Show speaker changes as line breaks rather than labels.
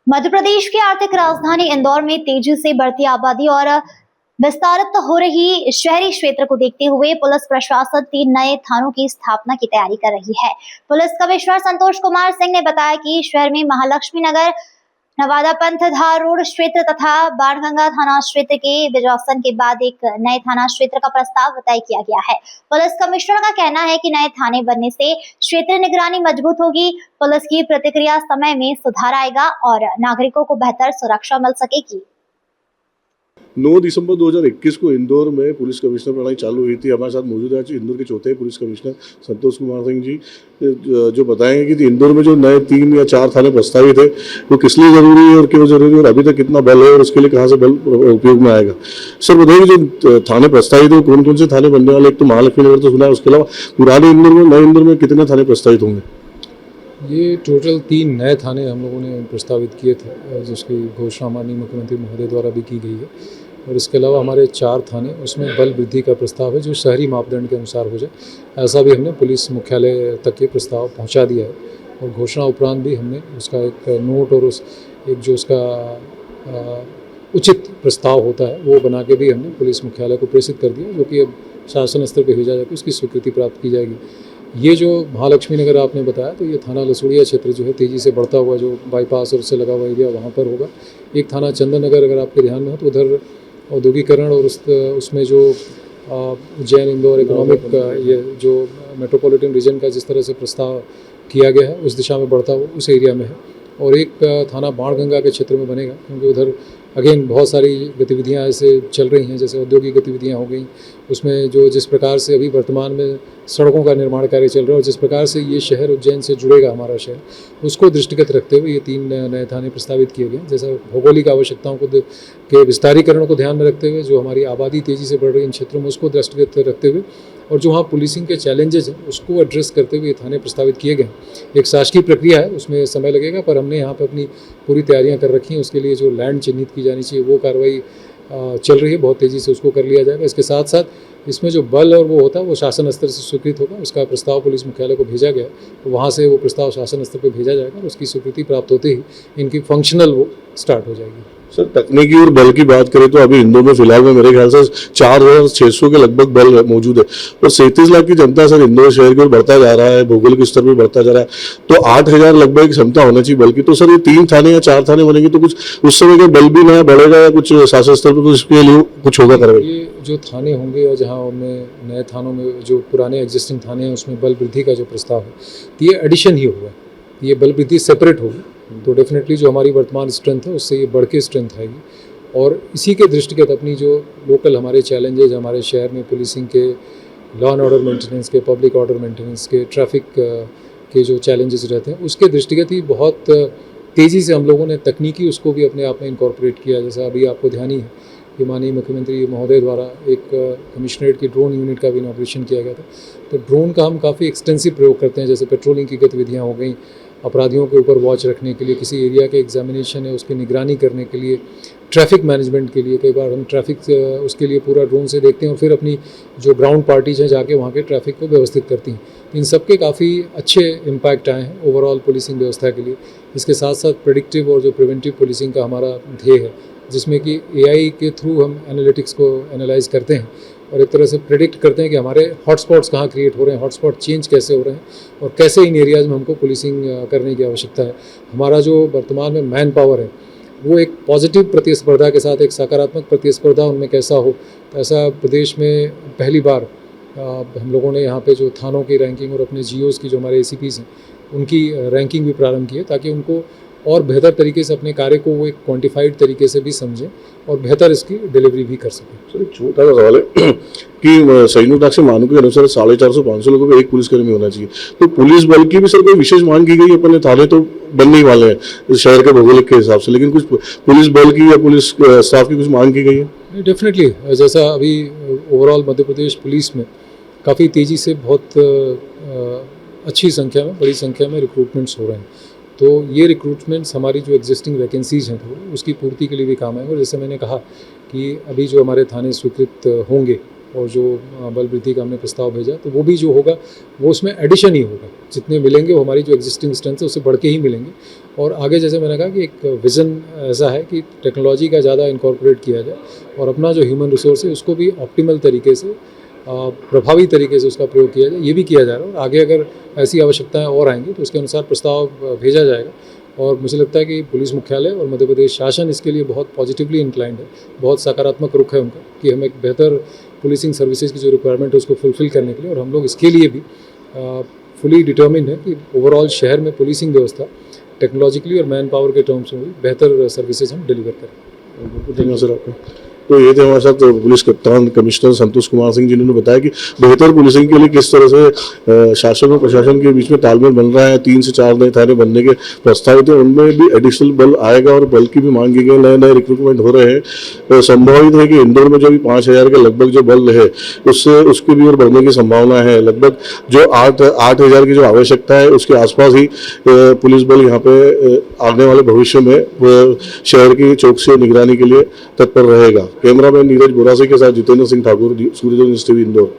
मध्य प्रदेश की आर्थिक राजधानी इंदौर में तेजी से बढ़ती आबादी और विस्तारित हो रही शहरी क्षेत्र को देखते हुए पुलिस प्रशासन 3 नए थानों की स्थापना की तैयारी कर रही है। पुलिस कमिश्नर संतोष कुमार सिंह ने बताया कि शहर में महालक्ष्मी नगर, नवादा पंथ धार रोड क्षेत्र तथा बाणगंगा थाना क्षेत्र के विजासन के बाद एक नए थाना क्षेत्र का प्रस्ताव तय किया गया है। पुलिस कमिश्नर का कहना है कि नए थाने बनने से क्षेत्र निगरानी मजबूत होगी, पुलिस की प्रतिक्रिया समय में सुधार आएगा और नागरिकों को बेहतर सुरक्षा मिल सकेगी।
9 दिसंबर 2021 को इंदौर में पुलिस कमिश्नर प्रणाली चालू हुई थी। हमारे साथ मौजूद है इंदौर के चौथे पुलिस कमिश्नर संतोष कुमार सिंह जी, जो बताएंगे कि इंदौर में जो नए 3 या 4 थाने प्रस्तावित है वो किस लिए जरूरी है और क्यों जरूरी है और अभी तक कितना बल है और उसके लिए कहाँ से बल उपयोग में आएगा। सर बताइए, जो थाने प्रस्तावित है कौन कौन से थाने बनने वाले? एक तो महालक्ष्मी नगर तो सुना है, उसके अलावा पुराने इंदौर में, नए इंदौर में कितने थाने प्रस्तावित होंगे?
ये टोटल 3 नए थाने हम लोगों ने प्रस्तावित किए थे, जिसकी घोषणा माननीय मुख्यमंत्री महोदय द्वारा भी की गई है। और इसके अलावा हमारे 4 थाने, उसमें बल वृद्धि का प्रस्ताव है जो शहरी मापदंड के अनुसार हो जाए, ऐसा भी हमने पुलिस मुख्यालय तक ये प्रस्ताव पहुंचा दिया है। और घोषणा उपरांत भी हमने उसका एक नोट और एक जो उसका उचित प्रस्ताव होता है वो बना के भी हमने पुलिस मुख्यालय को प्रेषित कर दिया, जो कि अब शासन स्तर पर भेजा जाकर उसकी स्वीकृति प्राप्त की जाएगी। ये जो महालक्ष्मी नगर आपने बताया, तो ये थाना लसुड़िया क्षेत्र जो है तेज़ी से बढ़ता हुआ, जो बाईपास और उससे लगा हुआ एरिया, वहाँ पर होगा। एक थाना चंदन नगर अगर आपके ध्यान में हो तो उधर औद्योगिकरण और उसमें जो उज्जैन इंदौर इकोनॉमिक ये जो मेट्रोपॉलिटन रीजन का जिस तरह से प्रस्ताव किया गया है उस दिशा में बढ़ता हुआ उस एरिया में है। और एक थाना बाणगंगा के क्षेत्र में बनेगा, क्योंकि उधर अगेन बहुत सारी गतिविधियां ऐसे चल रही हैं, जैसे औद्योगिक गतिविधियां हो गई, उसमें जो जिस प्रकार से अभी वर्तमान में सड़कों का निर्माण कार्य चल रहा है और जिस प्रकार से ये शहर उज्जैन से जुड़ेगा हमारा शहर, उसको दृष्टिगत रखते हुए ये 3 नए थाने प्रस्तावित किए गए। जैसा भौगोलिक आवश्यकताओं के विस्तारीकरण को ध्यान में रखते हुए, जो हमारी आबादी तेज़ी से बढ़ रही इन क्षेत्रों में उसको दृष्टिगत रखते हुए, और जो वहाँ पुलिसिंग के चैलेंजेस हैं उसको एड्रेस करते हुए ये थाने प्रस्तावित किए गए। एक शासकीय प्रक्रिया है, उसमें समय लगेगा, पर हमने यहाँ पर अपनी पूरी तैयारियाँ कर रखी हैं। उसके लिए जो लैंड चिन्हित की जानी चाहिए वो कार्रवाई चल रही है, बहुत तेज़ी से उसको कर लिया जाएगा। इसके साथ साथ इसमें जो बल और वो होता है वो शासन स्तर से स्वीकृत होगा। उसका प्रस्ताव पुलिस मुख्यालय को भेजा गया, तो वहाँ से वो प्रस्ताव शासन स्तर पर भेजा जाएगा और उसकी स्वीकृति प्राप्त होते ही इनकी फंक्शनल वो स्टार्ट हो जाएगी।
सर तकनीकी और बल की बात करें तो अभी इंदौर में फिलहाल में मेरे ख्याल से 4600 के लगभग बल मौजूद है और 37 लाख की जनता सर इंदौर शहर की ओर बढ़ता जा रहा है, भौगोलिक स्तर पर बढ़ता जा रहा है, तो 8000 लगभग क्षमता होना चाहिए बल की। तो सर ये 3 थाने या 4 थाने बनेंगे तो कुछ उस समय का बल भी नया बढ़ेगा या कुछ शासन स्तर पर इसके लिए कुछ होगा कार्रवाई?
ये जो थाने होंगे और जहाँ उनमें नए थानों में जो पुराने एग्जिस्टिंग थाने हैं उसमें बल वृद्धि का जो प्रस्ताव है, ये एडिशन ही होगा, ये बल वृद्धि सेपरेट होगी। तो डेफिनेटली जो हमारी वर्तमान स्ट्रेंथ है उससे ये बढ़ के स्ट्रेंथ आएगी। और इसी के दृष्टिगत अपनी जो लोकल हमारे चैलेंजेज हमारे शहर में पुलिसिंग के, लॉ एंड ऑर्डर मेंटेनेंस के, पब्लिक ऑर्डर मेंटेनेंस के, ट्रैफिक के जो चैलेंजेस रहते हैं उसके दृष्टिगत ही बहुत तेज़ी से हम लोगों ने तकनीकी उसको भी अपने आप में इनकॉर्पोरेट किया। जैसा अभी आपको ध्यान ही है कि माननीय मुख्यमंत्री महोदय द्वारा एक कमिश्नरेट की ड्रोन यूनिट का भी इनॉपरेशन किया गया था। तो ड्रोन का हम काफ़ी एक्सटेंसिव प्रयोग करते हैं, जैसे पेट्रोलिंग की गतिविधियाँ हो गई, अपराधियों के ऊपर वॉच रखने के लिए, किसी एरिया के एग्जामिनेशन है उसकी निगरानी करने के लिए, ट्रैफिक मैनेजमेंट के लिए। कई बार हम ट्रैफिक उसके लिए पूरा ड्रोन से देखते हैं और फिर अपनी जो ग्राउंड पार्टीज हैं जाके वहाँ के ट्रैफिक को व्यवस्थित करती हैं। इन सब के काफ़ी अच्छे इम्पैक्ट आए हैं ओवरऑल पुलिसिंग व्यवस्था के लिए। इसके साथ साथ प्रेडिक्टिव और जो प्रिवेंटिव पुलिसिंग का हमारा ध्येय है, जिसमें कि AI के थ्रू हम एनालिटिक्स को एनालाइज करते हैं और एक तरह से प्रेडिक्ट करते हैं कि हमारे हॉटस्पॉट्स कहाँ क्रिएट हो रहे हैं, हॉटस्पॉट चेंज कैसे हो रहे हैं और कैसे इन एरियाज़ में हमको पुलिसिंग करने की आवश्यकता है। हमारा जो वर्तमान में मैन पावर है वो एक पॉजिटिव प्रतिस्पर्धा के साथ एक सकारात्मक प्रतिस्पर्धा उनमें कैसा हो, तो ऐसा प्रदेश में पहली बार हम लोगों ने यहाँ पे जो थानों की रैंकिंग और अपने GOs की जो हमारे ACPs हैं उनकी रैंकिंग भी प्रारंभ की है, ताकि उनको और बेहतर तरीके से अपने कार्य को वो एक क्वांटिफाइड तरीके से भी समझें और बेहतर इसकी डिलीवरी भी कर सकें।
सर एक छोटा सा सवाल है कि संयुक्त मानकों के अनुसार 450-500 लोगों को एक पुलिसकर्मी होना चाहिए, तो पुलिस बल की भी सर कोई विशेष मांग की गई? अपने थाने तो बनने ही वाले हैं शहर के भौगोलिक के हिसाब से, लेकिन कुछ पुलिस बल की या पुलिस स्टाफ की कुछ मांग की गई है?
डेफिनेटली, जैसा अभी ओवरऑल मध्य प्रदेश पुलिस में काफ़ी तेज़ी से बहुत अच्छी संख्या में, बड़ी संख्या में रिक्रूटमेंट्स हो रहे हैं, तो ये रिक्रूटमेंट्स हमारी जो एग्जिस्टिंग वैकेंसीज हैं तो उसकी पूर्ति के लिए भी काम आएंगे। और जैसे मैंने कहा कि अभी जो हमारे थाने स्वीकृत होंगे और जो बल वृद्धि का हमने प्रस्ताव भेजा, तो वो भी जो होगा वो उसमें एडिशन ही होगा। जितने मिलेंगे वो हमारी जो एग्जिस्टिंग स्ट्रेंथ है उससे बढ़ के ही मिलेंगे और आगे जैसे मैंने कहा कि एक विज़न ऐसा है कि टेक्नोलॉजी का ज़्यादा इनकॉर्पोरेट किया जाए और अपना जो ह्यूमन रिसोर्स है उसको भी ऑप्टिमल तरीके से प्रभावी तरीके से उसका प्रयोग किया जाए, ये भी किया जा रहा है। और आगे अगर ऐसी आवश्यकताएं और आएंगी तो उसके अनुसार प्रस्ताव भेजा जाएगा। और मुझे लगता है कि पुलिस मुख्यालय और मध्य प्रदेश शासन इसके लिए बहुत पॉजिटिवली इंक्लाइंड है, बहुत सकारात्मक रुख है उनका कि हम एक बेहतर पुलिसिंग सर्विसेज की जो रिक्वायरमेंट है उसको फुलफिल करने के लिए, और हम लोग इसके लिए भी फुली डिटर्मिन्ड है कि ओवरऑल शहर में पुलिसिंग व्यवस्था टेक्नोलॉजिकली और मैन पावर के टर्म्स में भी बेहतर सर्विसेज हम डिलीवर करें।
धन्यवाद सर आपका। तो ये थे हमारे साथ पुलिस कप्तान कमिश्नर संतोष कुमार सिंह, जिन्होंने बताया कि बेहतर पुलिसिंग के लिए किस तरह से शासन और प्रशासन के बीच में तालमेल बन रहा है। 3 से 4 नए थाने बनने के प्रस्तावित है, उनमें भी एडिशनल बल आएगा और बल की भी मांग की गई, नए रिक्रूटमेंट हो रहे हैं। संभावित है कि इंदौर में जो भी 5000 के लगभग जो बल है उसके भी और बढ़ने की संभावना है। लगभग जो 8,000 की जो आवश्यकता है उसके आसपास ही पुलिस बल यहाँ पे आने वाले भविष्य में शहर की चौकसी और निगरानी के लिए तत्पर रहेगा। कैमरामैन नीरज बोरासी के साथ जितेंद्र सिंह ठाकुर, सूर्यदेव न्यूज़ टीवी, इंदौर।